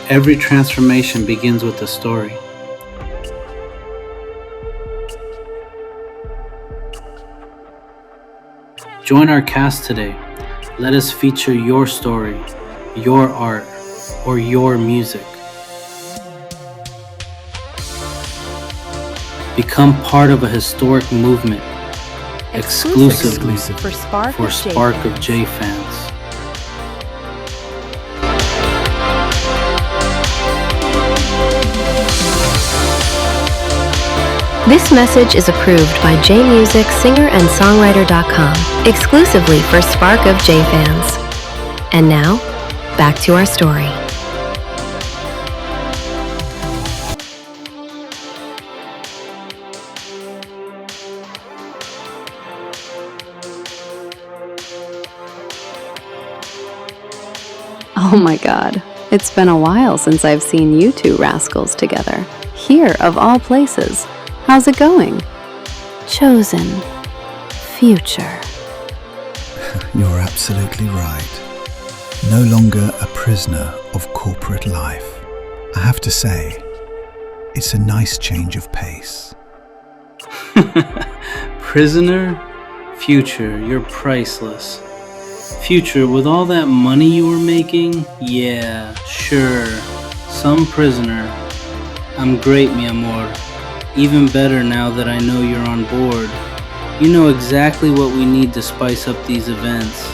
Every transformation begins with a story. Join our cast today. Let us feature your story, your art, or your music. Become part of a historic movement, exclusively for Spark of J fans. This message is approved by JMusic-Singer and Songwriter.com, exclusively for Spark of J fans. And now, back to our story. Oh my God, it's been a while since I've seen you two rascals together. Here, of all places. How's it going? Chosen. Future. You're absolutely right. No longer a prisoner of corporate life. I have to say, it's a nice change of pace. Prisoner? Future, you're priceless. Future, with all that money you were making? Yeah, sure. Some prisoner. I'm great, mi amor. Even better now that I know you're on board. You know exactly what we need to spice up these events.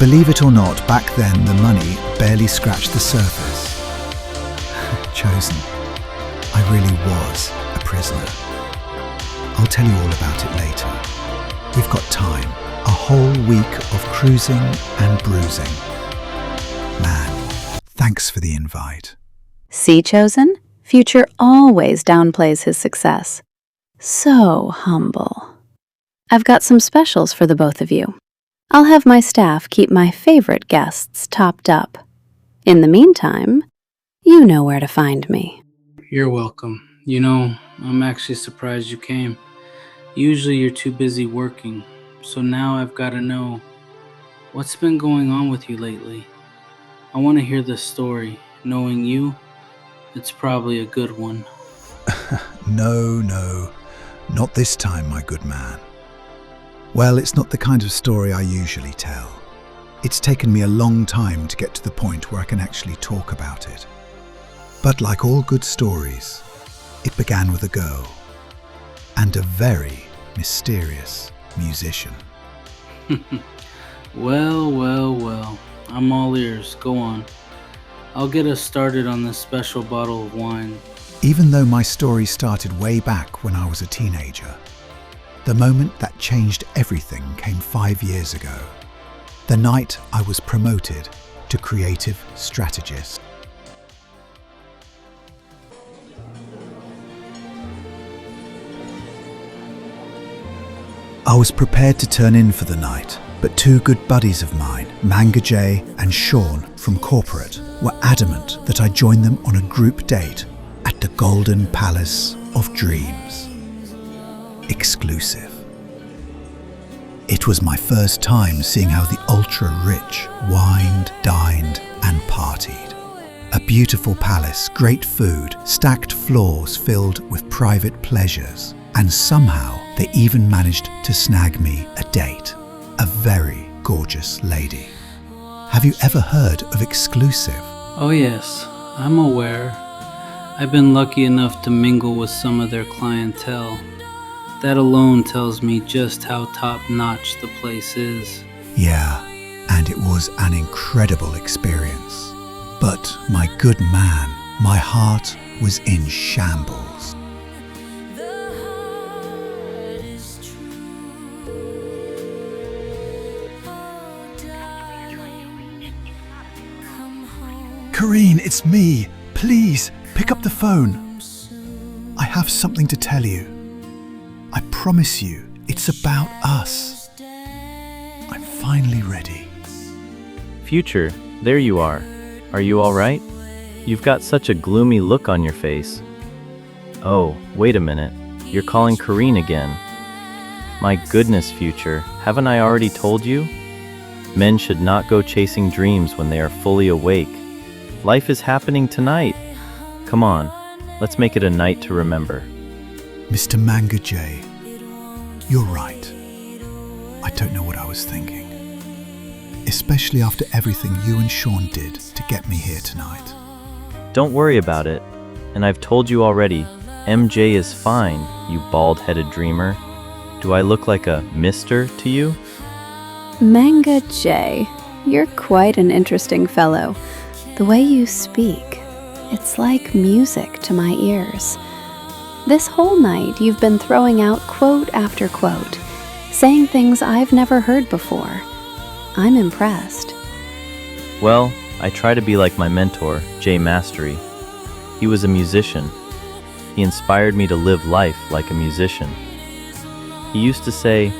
Believe it or not, back then the money barely scratched the surface. Chosen, I really was a prisoner. I'll tell you all about it later. We've got time, a whole week of cruising and bruising. Man, thanks for the invite. See, Chosen? Future always downplays his success. So humble. I've got some specials for the both of you. I'll have my staff keep my favorite guests topped up. In the meantime, you know where to find me. You're welcome. You know, I'm actually surprised you came. Usually you're too busy working, so now I've got to know, what's been going on with you lately? I want to hear this story. Knowing you, it's probably a good one. No, not this time, my good man. Well, it's not the kind of story I usually tell. It's taken me a long time to get to the point where I can actually talk about it. But like all good stories, it began with a girl and a very mysterious musician. Well. I'm all ears. Go on. I'll get us started on this special bottle of wine. Even though my story started way back when I was a teenager, the moment that changed everything came 5 years ago. The night I was promoted to creative strategist. I was prepared to turn in for the night, but two good buddies of mine, Manga J and Sean from corporate, were adamant that I join them on a group date at the Golden Palace of Dreams. Exclusive. It was my first time seeing how the ultra-rich wined, dined and partied. A beautiful palace, great food, stacked floors filled with private pleasures, and somehow they even managed to snag me a date. A very gorgeous lady. Have you ever heard of Exclusive? Oh yes, I'm aware. I've been lucky enough to mingle with some of their clientele. That alone tells me just how top-notch the place is. Yeah, and it was an incredible experience. But my good man, my heart was in shambles. Kareen, it's me. Please, pick up the phone. I have something to tell you. I promise you, it's about us. I'm finally ready. Future, there you are. Are you all right? You've got such a gloomy look on your face. Oh, wait a minute. You're calling Kareen again. My goodness, Future, haven't I already told you? Men should not go chasing dreams when they are fully awake. Life is happening tonight. Come on, let's make it a night to remember. Mr. Manga J, you're right. I don't know what I was thinking. Especially after everything you and Sean did to get me here tonight. Don't worry about it. And I've told you already, MJ is fine, you bald-headed dreamer. Do I look like a mister to you? Manga J, you're quite an interesting fellow. The way you speak, it's like music to my ears. This whole night you've been throwing out quote after quote, saying things I've never heard before. I'm impressed. Well, I try to be like my mentor, Jay Mastery. He was a musician. He inspired me to live life like a musician. He used to say,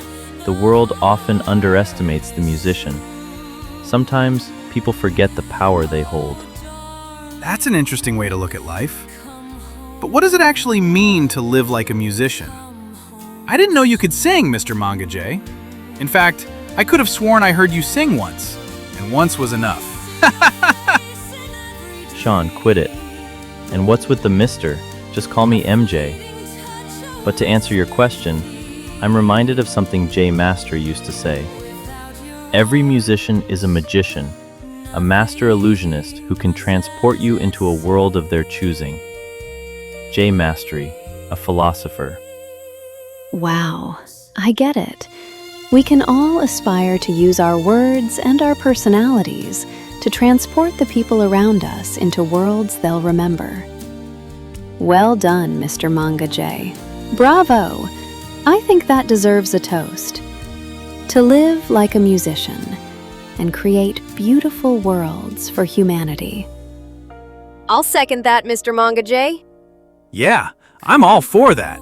the world often underestimates the musician. Sometimes people forget the power they hold. That's an interesting way to look at life. But what does it actually mean to live like a musician? I didn't know you could sing, Mr. Manga J. In fact, I could have sworn I heard you sing once, and once was enough. Sean, quit it. And what's with the mister? Just call me MJ. But to answer your question, I'm reminded of something Jay Master used to say. Every musician is a magician, a master illusionist who can transport you into a world of their choosing. Jay Mastery, a philosopher. Wow, I get it. We can all aspire to use our words and our personalities to transport the people around us into worlds they'll remember. Well done, Mr. Manga J. Bravo! I think that deserves a toast. To live like a musician and create beautiful worlds for humanity. I'll second that, Mr. Manga J. Yeah, I'm all for that.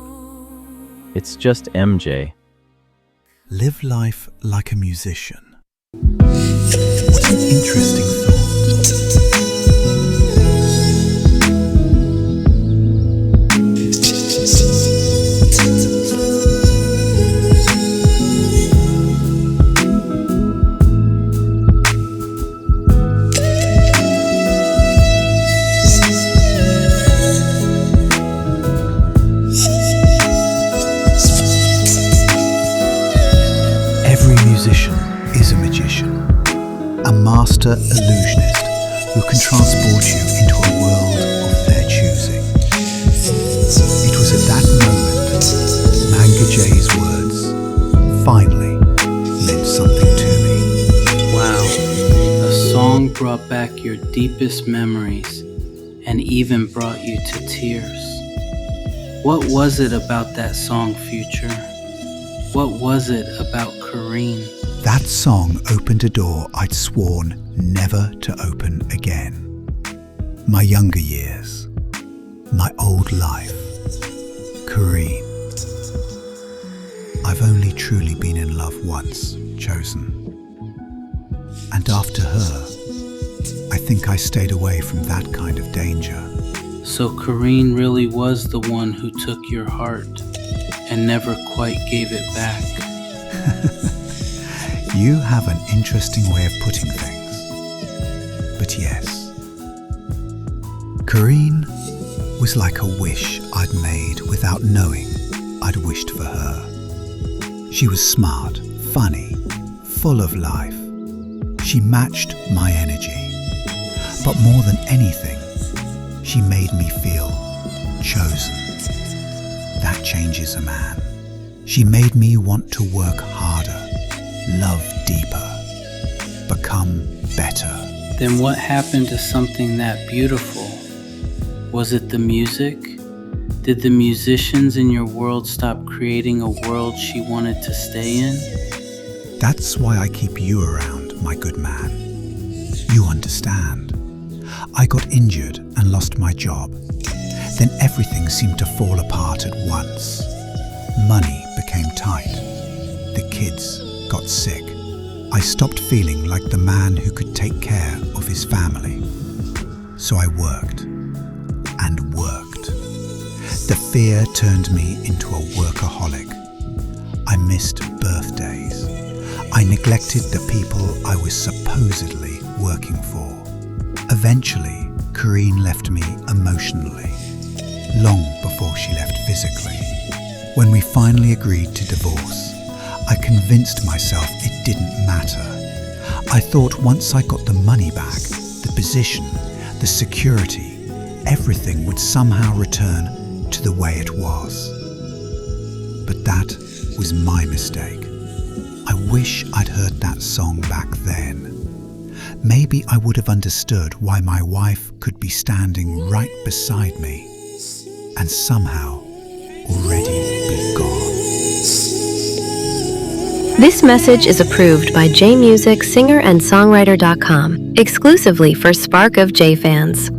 It's just MJ. Live life like a musician. What an interesting thought. Every musician is a magician, a master illusionist who can transport you into a world of their choosing. It was at that moment Manga J's words finally meant something to me. Wow, a song brought back your deepest memories and even brought you to tears. What was it about that song, Future? What was it about Kareen? That song opened a door I'd sworn never to open again. My younger years, my old life, Kareen. I've only truly been in love once, Chosen. And after her, I think I stayed away from that kind of danger. So Kareen really was the one who took your heart and never quite gave it back. You have an interesting way of putting things. But yes, Kareen was like a wish I'd made without knowing I'd wished for her. She was smart, funny, full of life. She matched my energy. But more than anything, she made me feel chosen. That changes a man. She made me want to work harder, love deeper, become better. Then what happened to something that beautiful? Was it the music? Did the musicians in your world stop creating a world she wanted to stay in? That's why I keep you around, my good man. You understand. I got injured and lost my job. Then everything seemed to fall apart at once. Money became tight. The kids got sick. I stopped feeling like the man who could take care of his family. So I worked and worked. The fear turned me into a workaholic. I missed birthdays. I neglected the people I was supposedly working for. Eventually, Corinne left me emotionally, long before she left physically. When we finally agreed to divorce, I convinced myself it didn't matter. I thought once I got the money back, the position, the security, everything would somehow return to the way it was. But that was my mistake. I wish I'd heard that song back then. Maybe I would have understood why my wife could be standing right beside me and somehow already be gone. This message is approved by JMusic-Singer and Songwriter.com, exclusively for Spark of J fans.